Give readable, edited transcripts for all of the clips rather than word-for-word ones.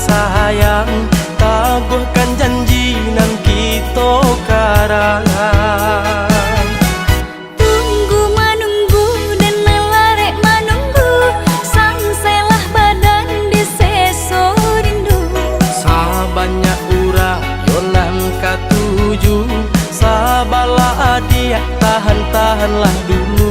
sayang, tabuhkan janji nan kita karangan. Tunggu menunggu dan melarek menunggu, sang selah badan di seso rindu. Sabanyak ura yonan katuju, sabalah adia tahan-tahanlah dulu.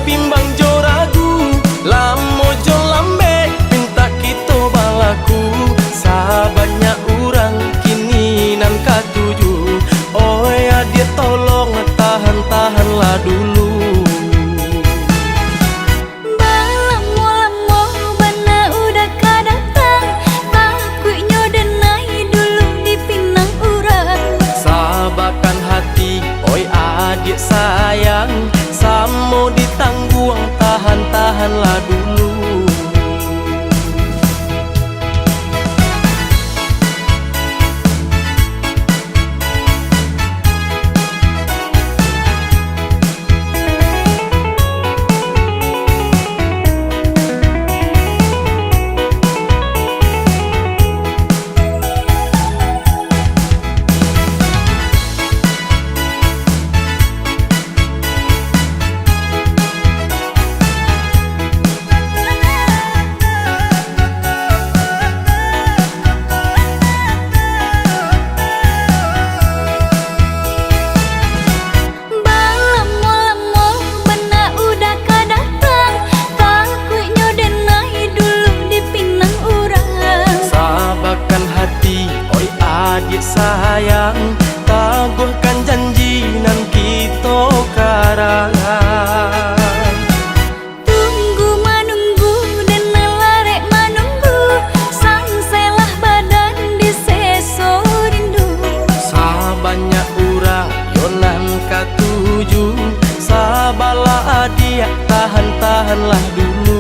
Bimbang jo ragu, lamo jo lambe, minta kita balaku. Sabanyak urang kini nan katuju, oh ya dia tolong tahan-tahanlah dulu. Balamo-lamo bana udah kadatang, takutnya denai dulu di pinang urang. Sabarkan hati, oi adik sayang, samo ditangguang tahan-tahanlah dulu. Adik sayang, tabuhkan janji nan kita karangan. Tunggu menunggu dan melarek menunggu, sang selah badan di seso rindu. Sabanyak ura yonan katuju, sabalah adia tahan-tahanlah dulu.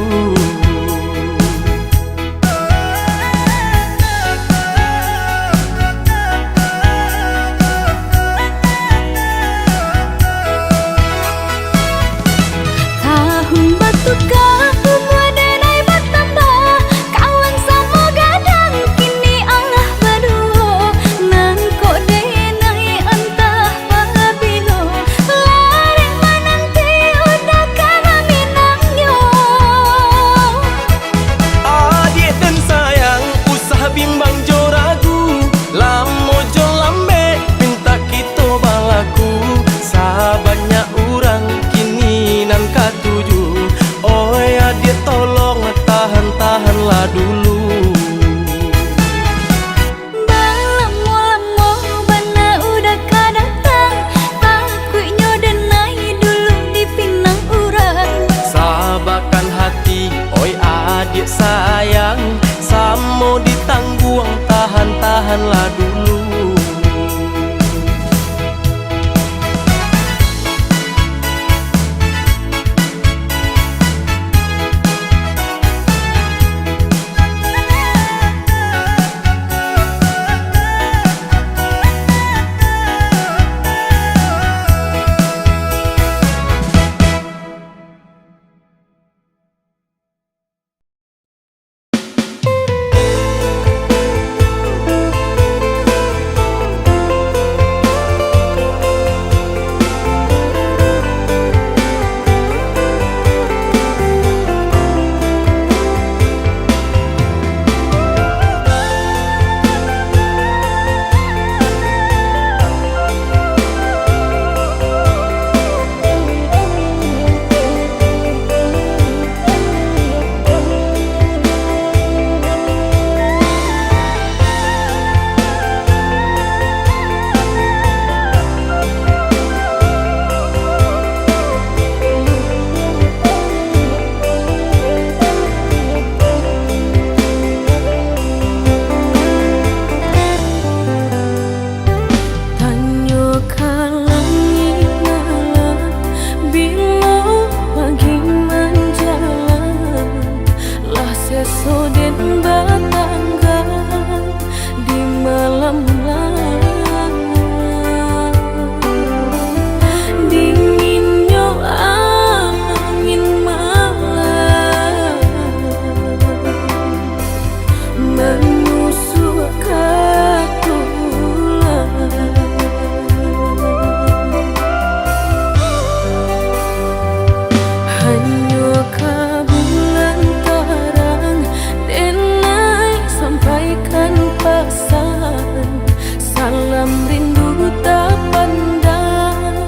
hanya ka bulan terang denai sampaikan pesan salam rindu tak pandang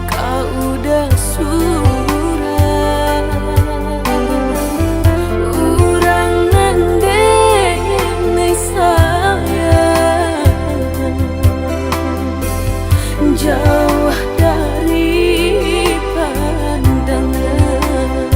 kau udah surah urang nandeng sayang jauh dari pandangan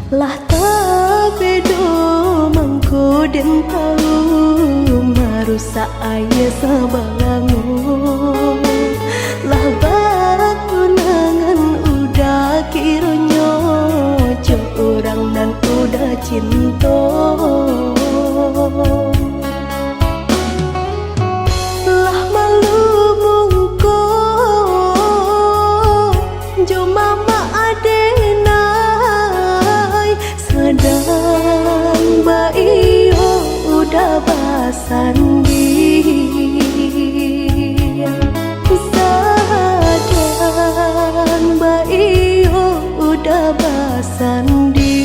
Lah tak bedo mangko den tahu marusak ayah sabalangu. Lah bakunangan udah kironyo jo orang dan udah cinta. Lah malu mungko jo mama adenai sedang baio udah basandi. Sadang baio udah basandi.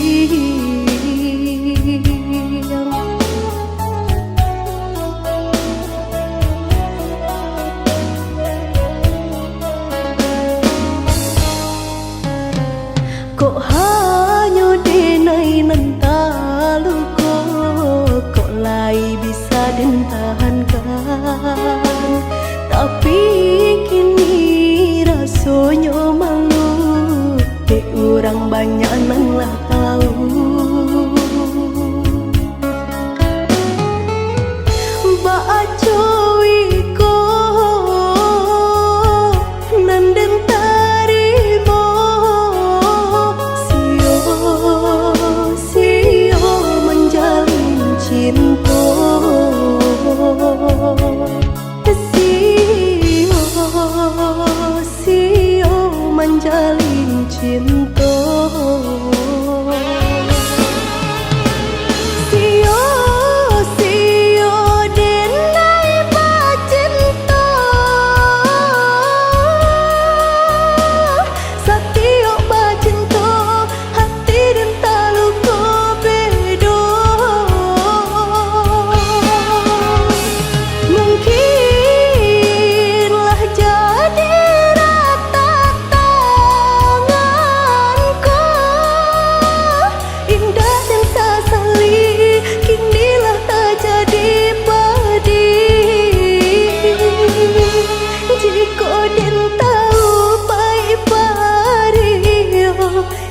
Kok hanya denai nantalu kok lai bisa den tahankan. Tapi kini rasanya malu orang banyak nan lah tahu. Baco iko nanden tarimo sio menjalin cinta. Sio menjalin cinta. Sio denai bacinta. Satio bacinta hati den talu ko bedo. Mungkinlah jadi rata tanganku indah dan sasali kinilah tak jadi padi. Jika den tahu pai pario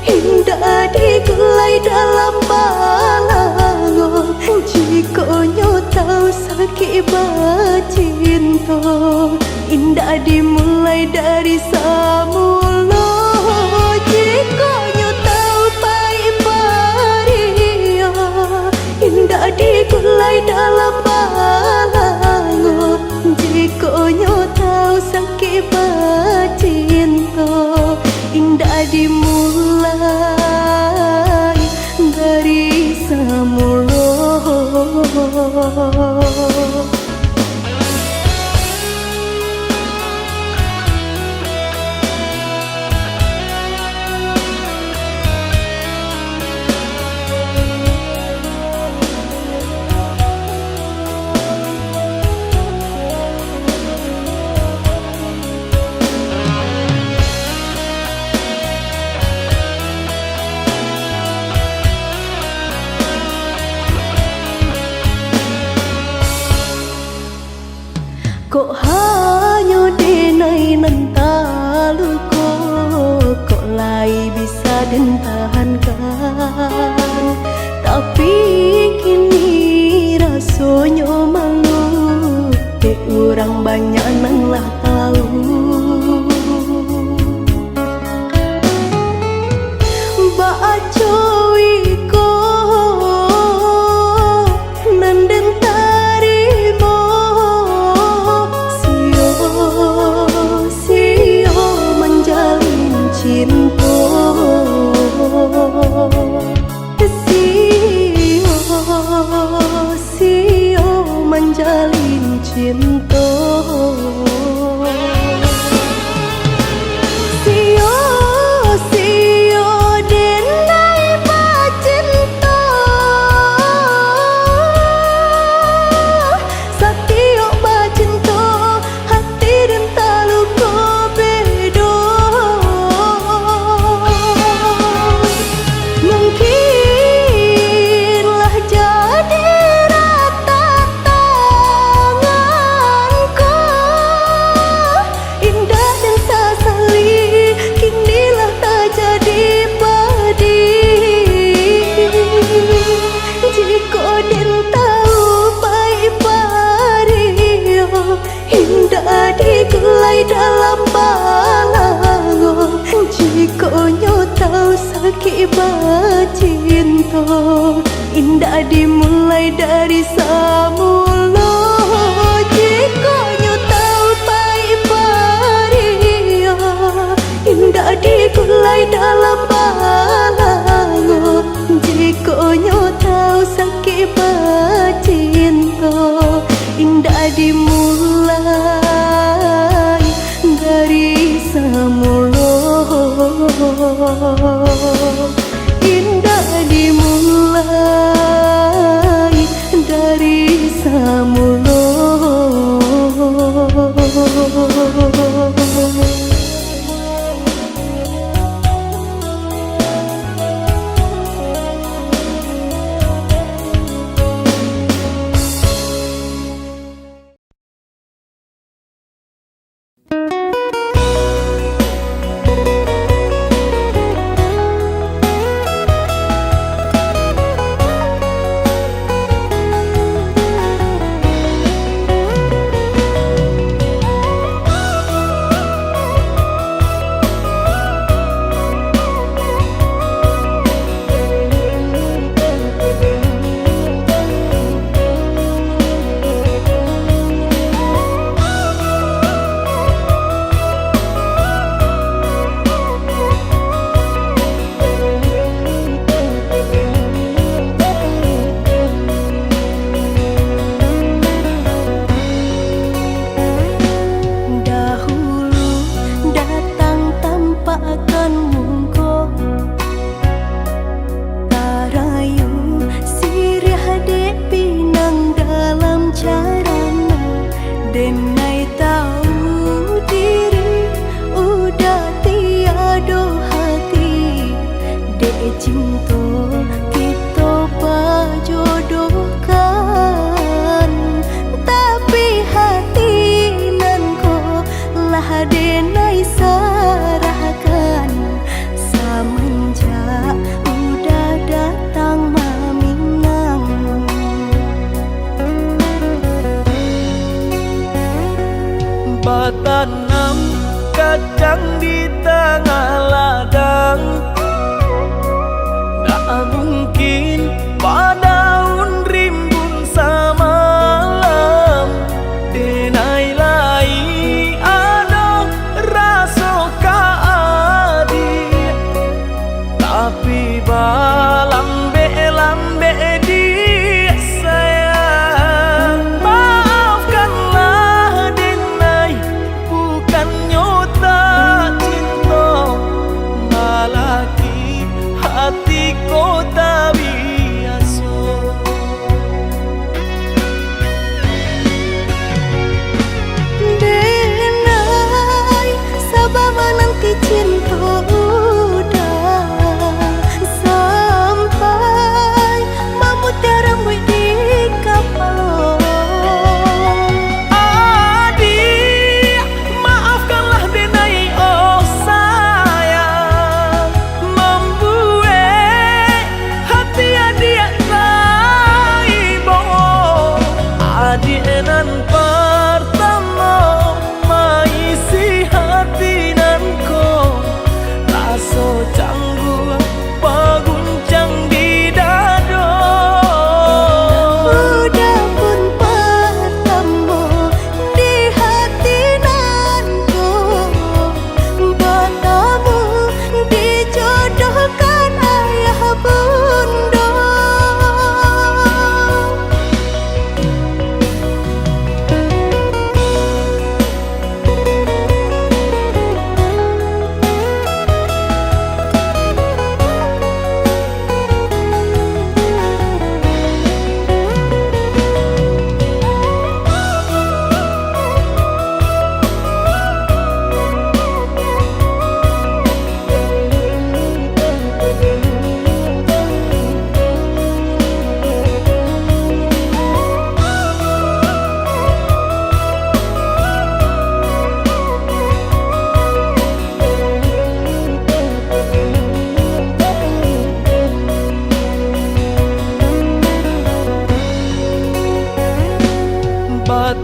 indah digulai dalam balango. Jika nyo tahu sakit bacinta indah dimulai dari samula. Jika nyo tahu pai pario indah digulai dalam balango. Jika nyo tahu sakit bacinta indah dimulai dari samula. Kok hanya denai nantalu kok lai bisa den tahankan. Tapi kini rasanya malu orang banyak nan lah tahu. Baco iko nanden tarimo sio menjalin cinta. cinta indah dimulai dari samula. Jika nyo tahu pai paria indah digulai dalam balango. Jika nyo tahu sakit cinta indah dimulai dari samula. Indah dimulai dari samula. Tanam kacang di tengah ladang, tak mungkin padaun rimbun samalam. Denai lai ada rasa kaadi, tapi lambe dia sayang. Maafkanlah Denai, bukannya tak cinta, malaki hatiku tak biasa. Denai, sabar menanti cinta udah sampai memutih rambut di kapal. Adik, maafkanlah Denai, oh sayang, membuat hati adik raibo. Adik nan pertama maisi hati nanko, rasa canggung paguncang di dada. Udah pun pertama di hati nanku, bertemu dijodohkan ayah bunda.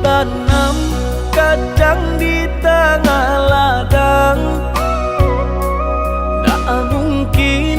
Tanam kacang di tengah ladang, tak mungkin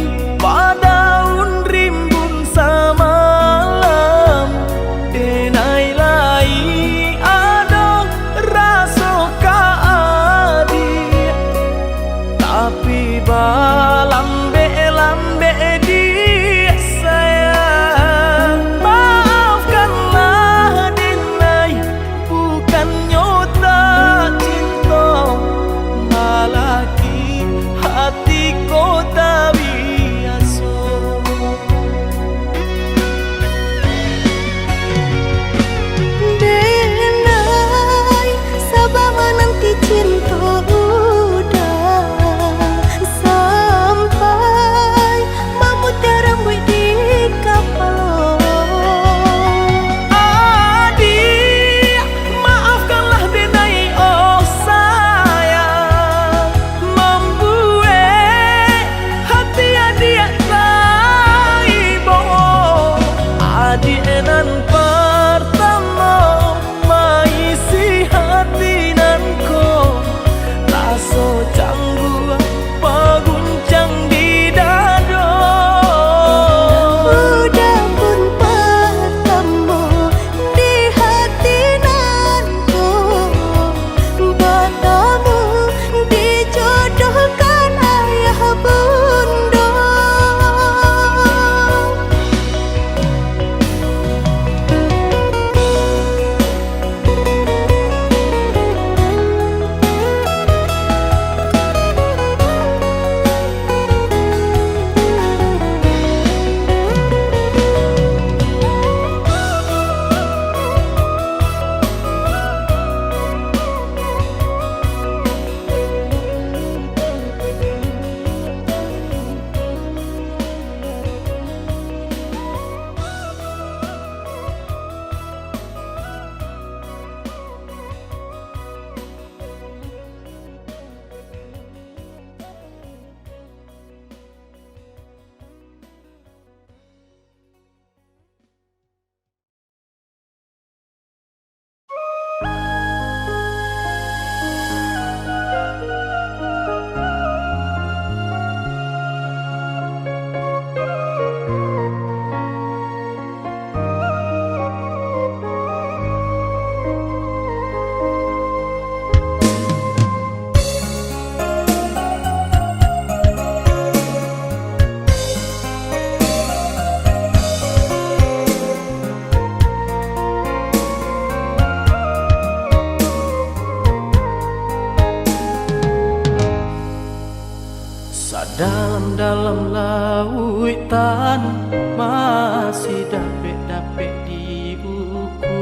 kuitan masih dapet di buku.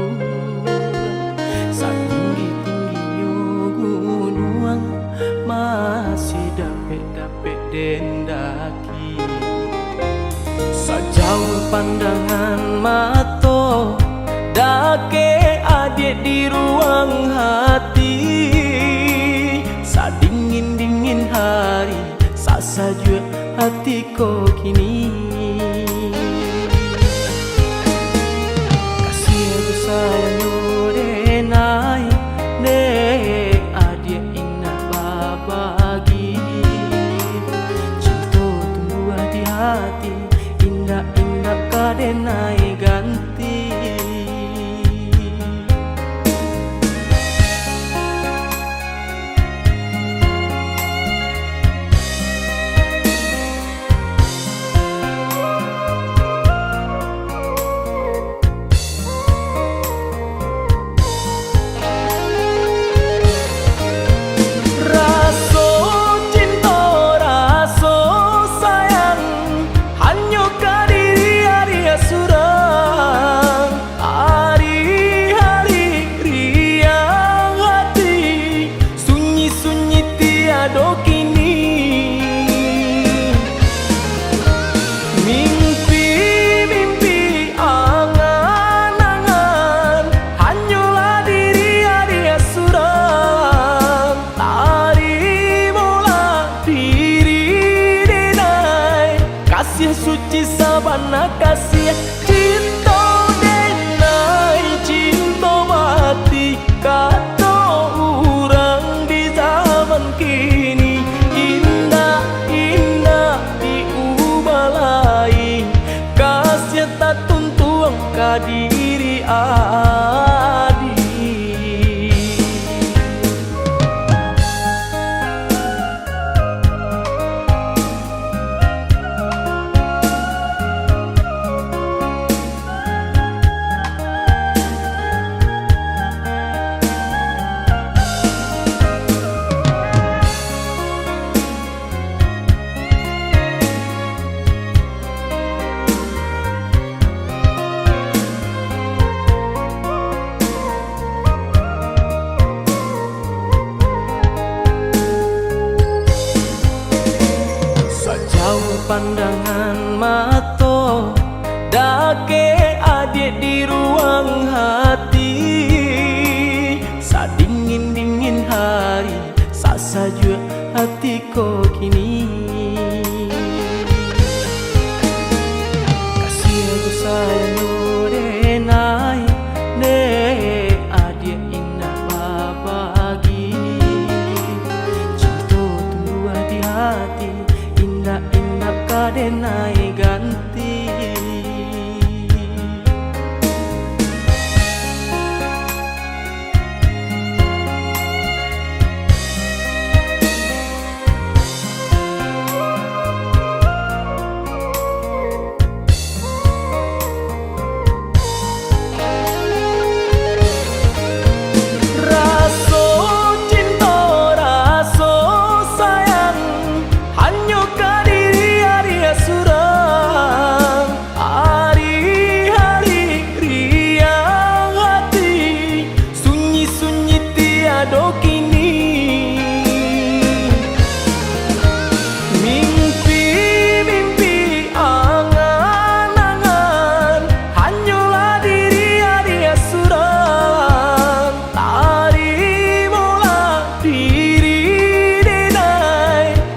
Setinggi-tingginya gunung masih dapet dendaki. Sejauh pandangan mata dake adik di ruang hati. Sadingin-dingin hari sasaja hatiku kini. Kasih aku sayang denai nek adik indah babagi. Cinta tumbuh di hati indah-indah kadenai ganti. Kasih suci sabana kasih cinta denai cinta mati kata orang di zaman kini. Indah indah diubah lain kasih tak tuntung ke diri adik. Pandangan mata dake adik di ruang hati. Sadingin-dingin hari sasaja hatiku kini. Kasih aku sayang denai nek adik indah babagi. Cinta tumbuh di hati indah-indah kadenai ganti.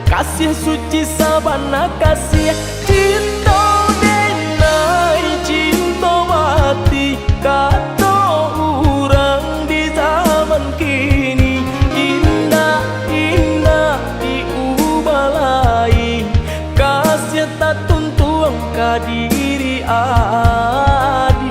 Kasih suci sabana kasih cinta denai cinta mati kata orang di zaman kini. Indah indah diubah lain kasih tak tuntung ke diri adik.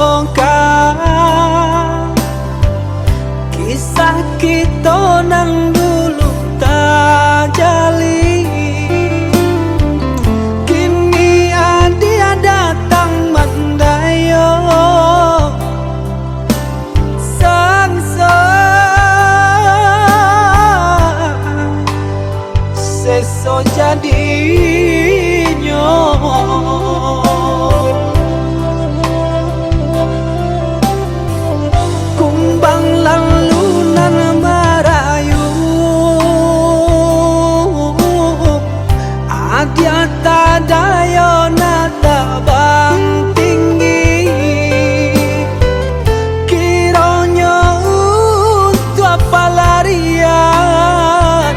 sokan. Kisah kita nang dulu tak jali, kini dia datang mendayo. Seso jadinya kumbang lalu nan merayu, adia tadayo nata bang tinggi, kiranya untuk apa larian.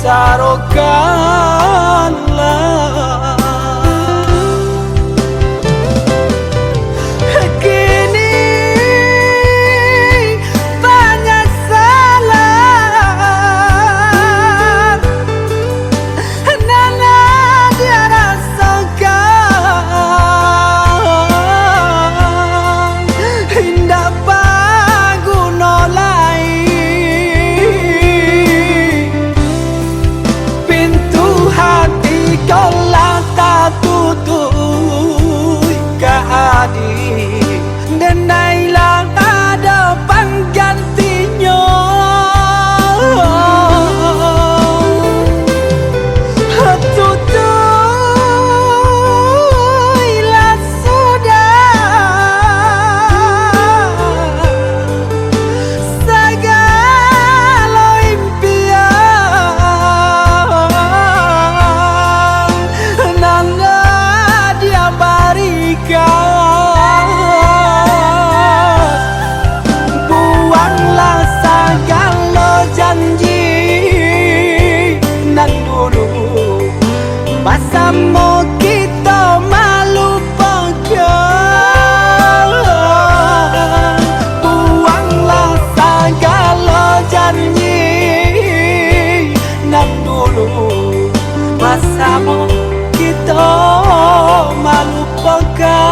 Sarokanlah kini banyak salah nana dia rasakan, indah paguna lain. Kaulah tak tutui keadil, dan nailah ada penggantinya. Tutuilah sudah segala impian dia berikan. Buanglah segala janji nan dulu, bersama kita melupakan. Buanglah segala janji nan dulu, bersama kita melupakan.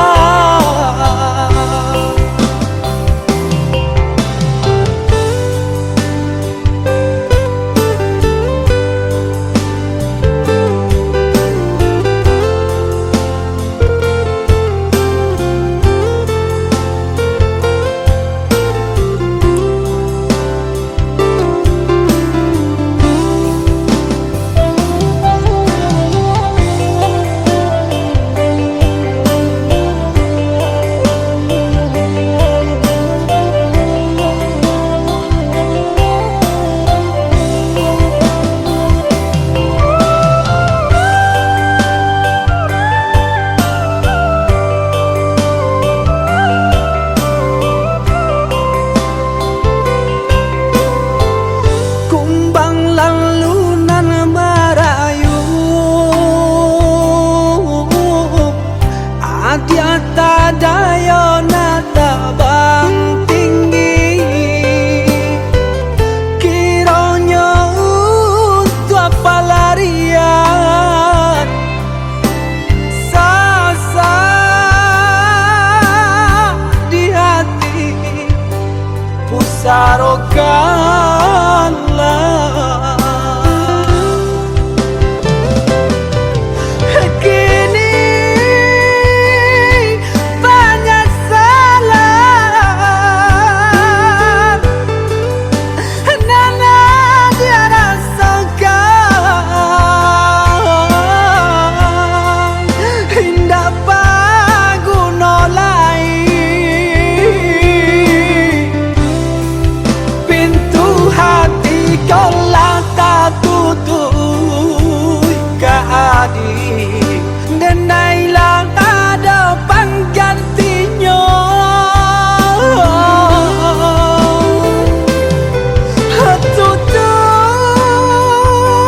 Dia tadayo nata bang tinggi, kiranya untuk apa larian. Sasa di hati pusarokanlah. Kaulah tak tutui keadil, dan nailah ada penggantinya.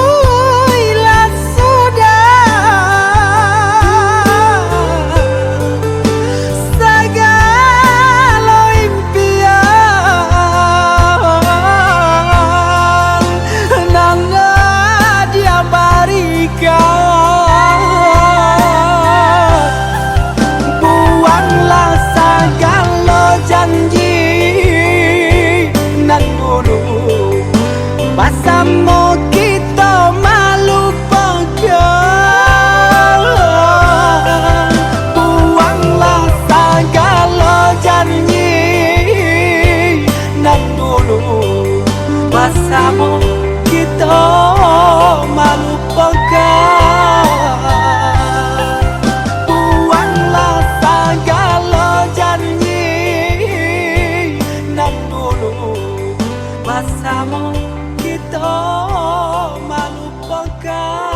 Tutuilah sudah segala impian. Dia Buanglah segala janji nan dulu bersama kita melupakan.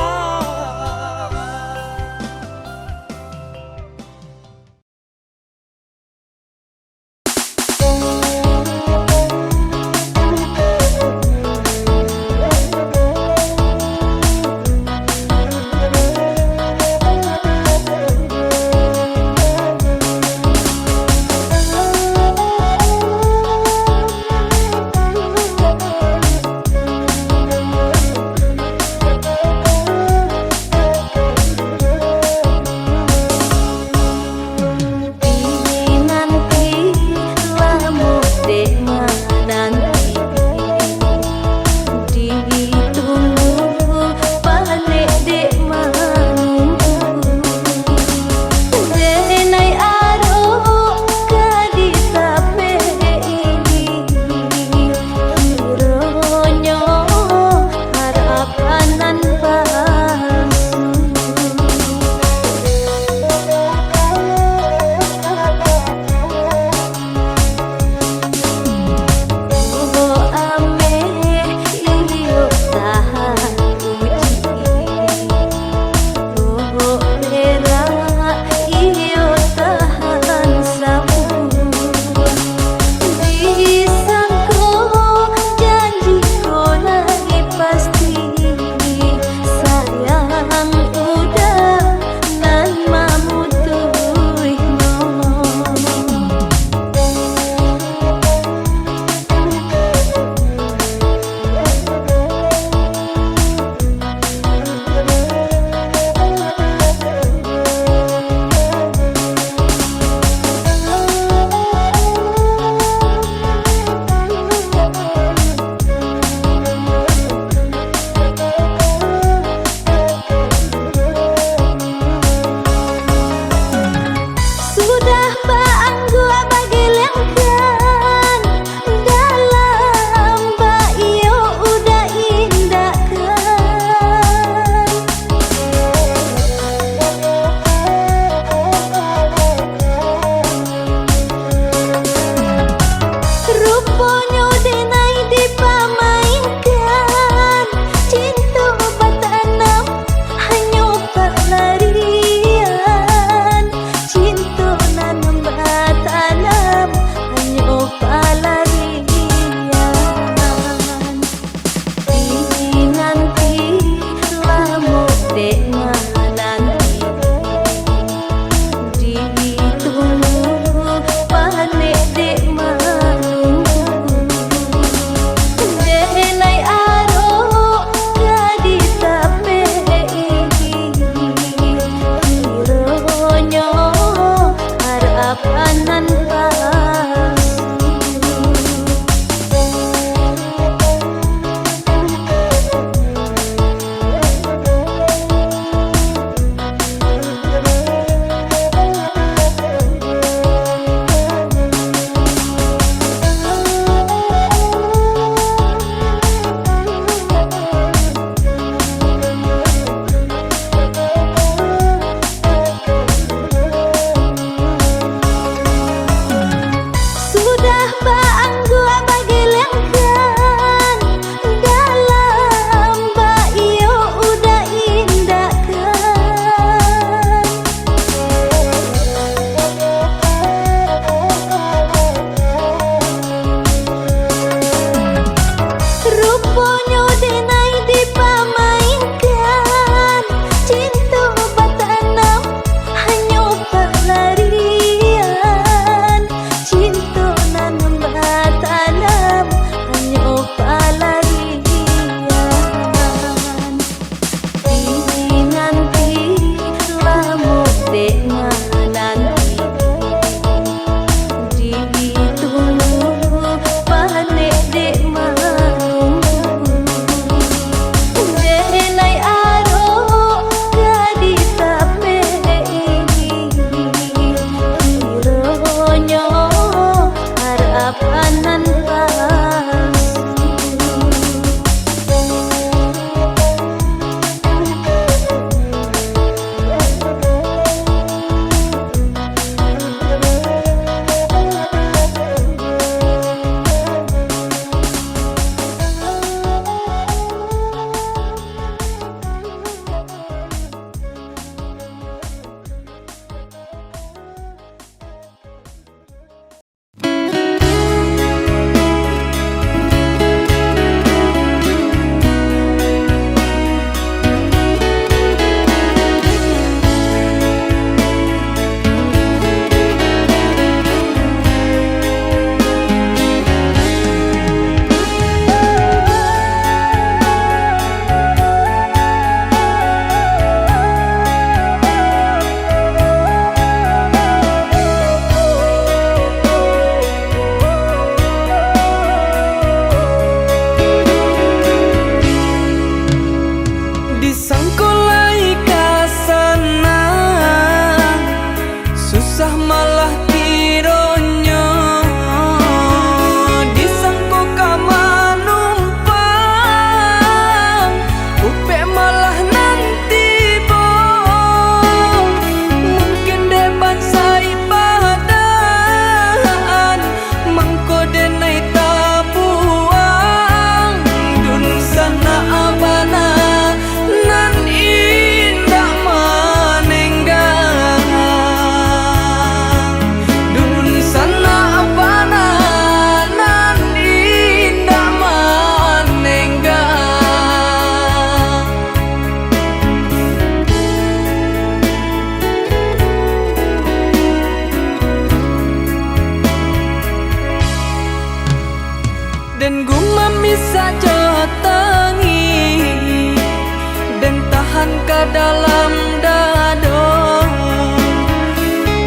dalam dado.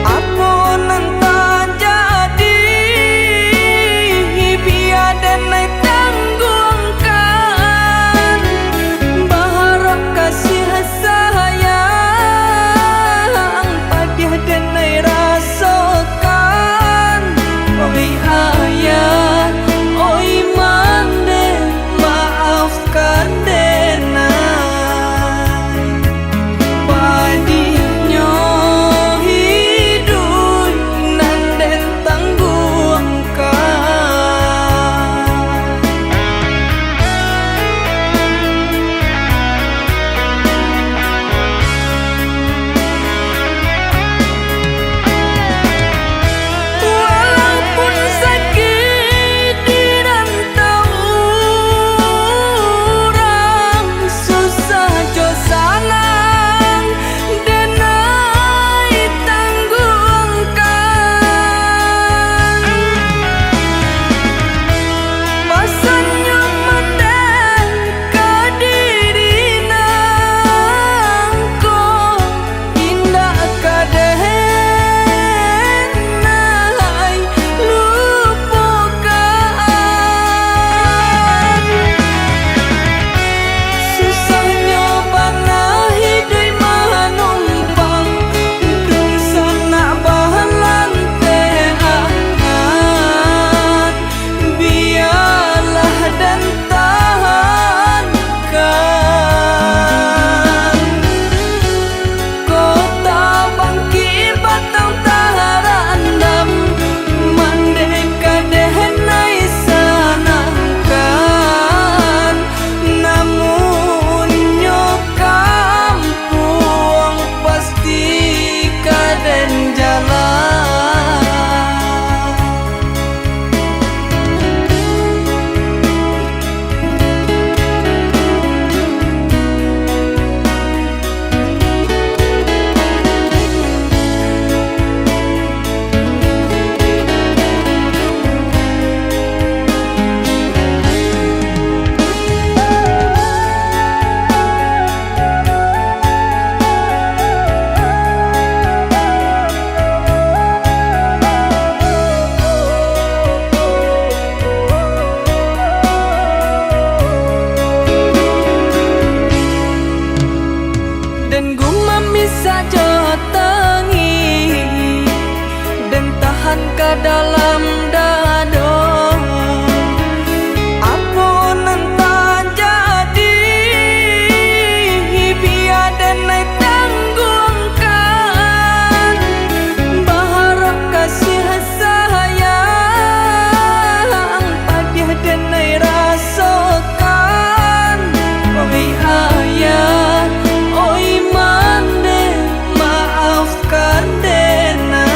Apunan tak jadi biar dan naik tanggungkan. Berharap kasih sayang padiah dan naik rasakan. Oi ayah, oi mande, maafkan denai. Padiahnya hidup nan den tangguhkan. Walaupun sakit di rantau orang, susah jo sanang denai tanggungkan. Pasannya manden kadiri nangko indah kadenai lupakan. Susahnya bana hidup manumpang dung sana bahalantean. Biarlah dan tahankan. Kota bangki batang taharandam mandeka dehenai sanangkan. Namun nyokam puang pasti kaden jalan. Dan gumam bisa jotangi dan tahan ke dalam dado. Apunan tak jadi biar dan naik tanggungkan. Berharap kasih sayang padiah dan naik rasakan. Oi ayah, oi mande, maafkan denai.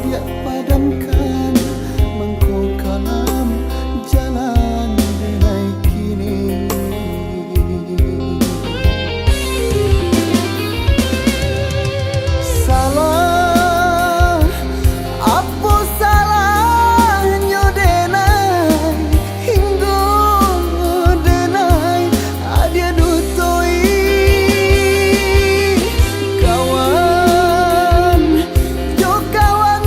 dia padamkan mangko kalam jalan denai kini. Salah apa salahnya denai hingga denai adia dutoi kawan jo kawan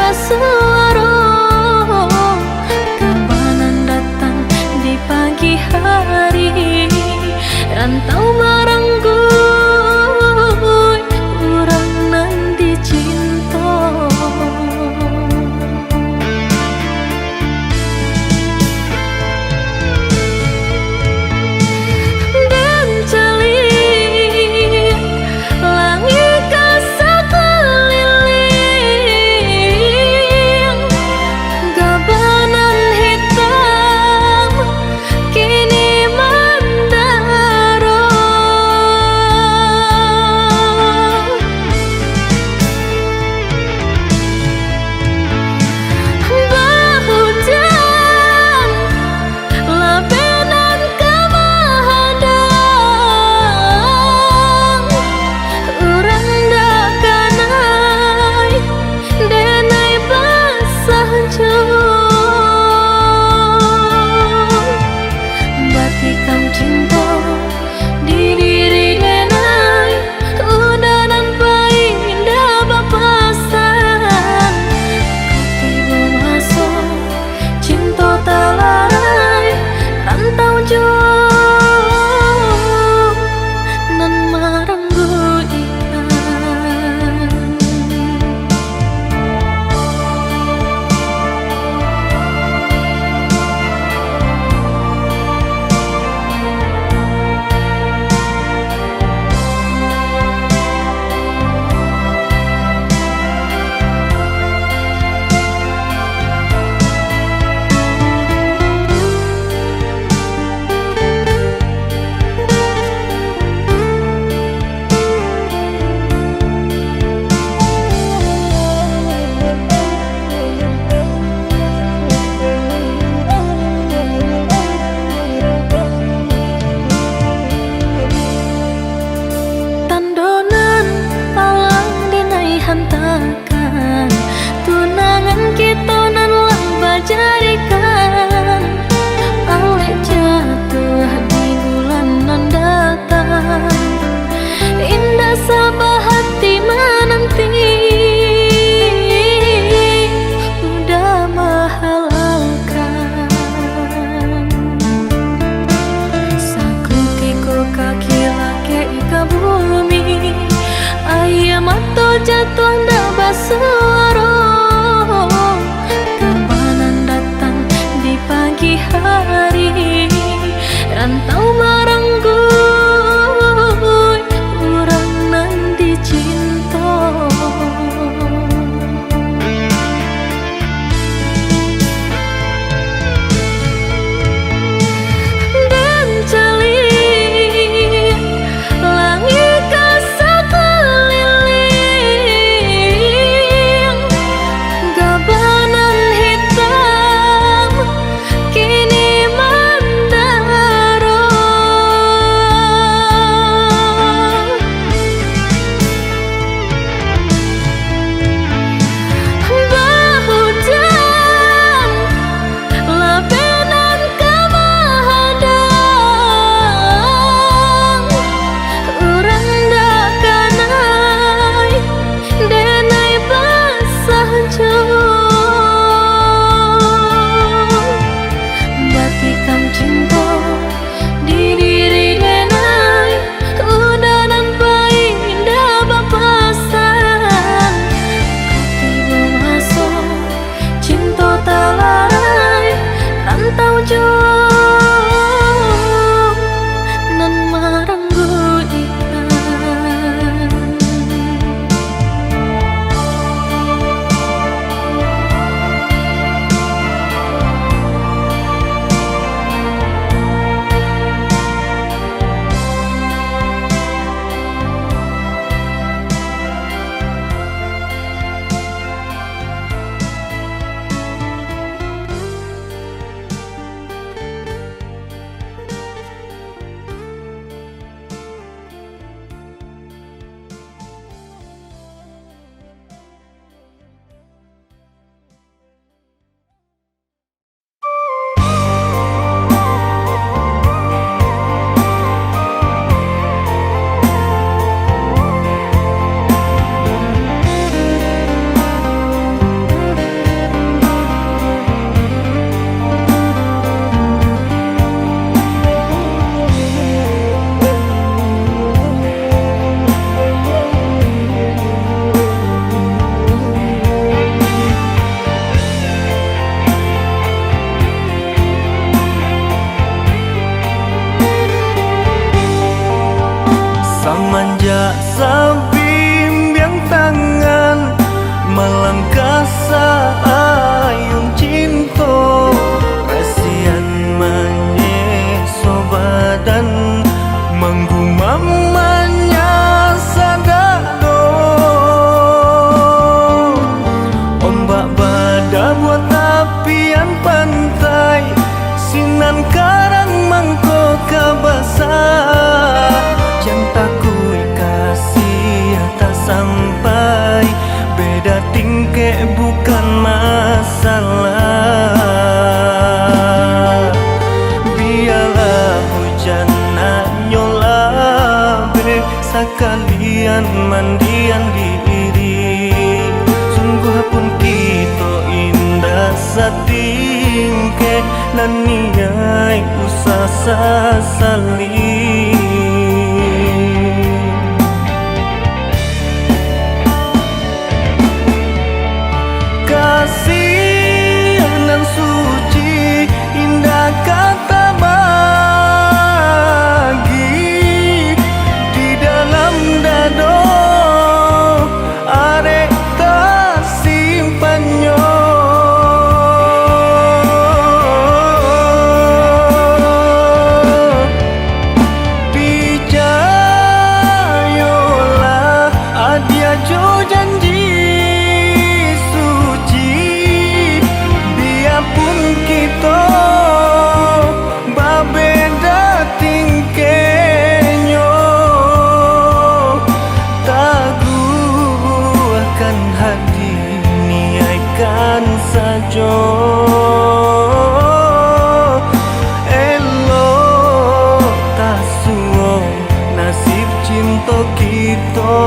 basuaro. Kapanan datang di pagi hari, rantau marangguy urang nan dicinta. Dan celik langit kasakeliling, gabanan hitam kini mandaro. Bahujan labenan kamahadang, urang dakanai denai basah jauh. Batikam cinta di diri denai, udanan paindah bapasan. Tiba masuk cinta talarai, rantau jauh nan maranggu ikan. Tandonan alang denai hantakan, tunangan kita nan lang bajarikan. Alek jatuh di bulan nan datang, indah sabah hati menanti. Udah mahalalkan sakrutiko kaki lake ika bumi, ayam atau jatuh ndak basuaro. Kapanan datang di pagi hari, rantau marangguy urang nan dicinta. Dan celik langit kasakeliling, gabanan hitam kini mandaro. usah sasali. Kasih nan suci indah kata bagi di dalam dado arek tak simpanyo. Pijayolah adia jo janji kita babeda tingkenyo tagu akan hati niaikan sajo elo tasuo nasib cinta kita.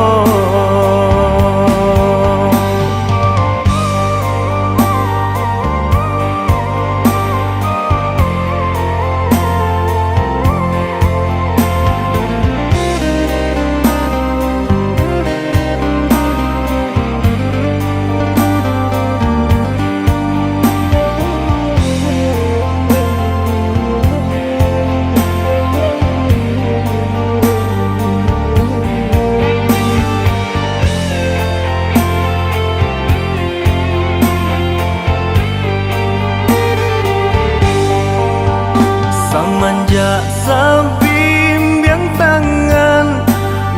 Semenjak sebimbing tangan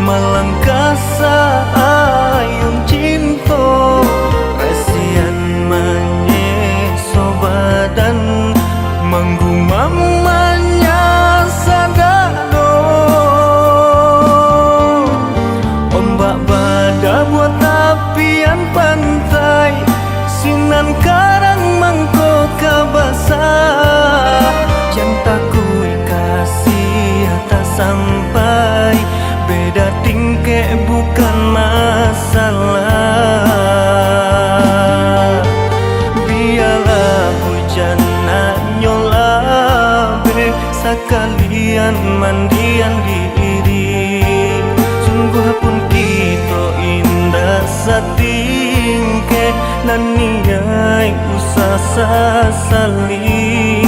melangkah sayung cinta, resian menyeso badan menggumam sadado. Ombak badai buat tapian pantai, sinan karang mangko kabasah. Jantaku kasih tak sampai, beda tingkeh bukan masalah. Biarlah hujan nak nyolabe, sekalian mandian diri. Sungguh pun kita indah satingkeh, nan niai usah sasali.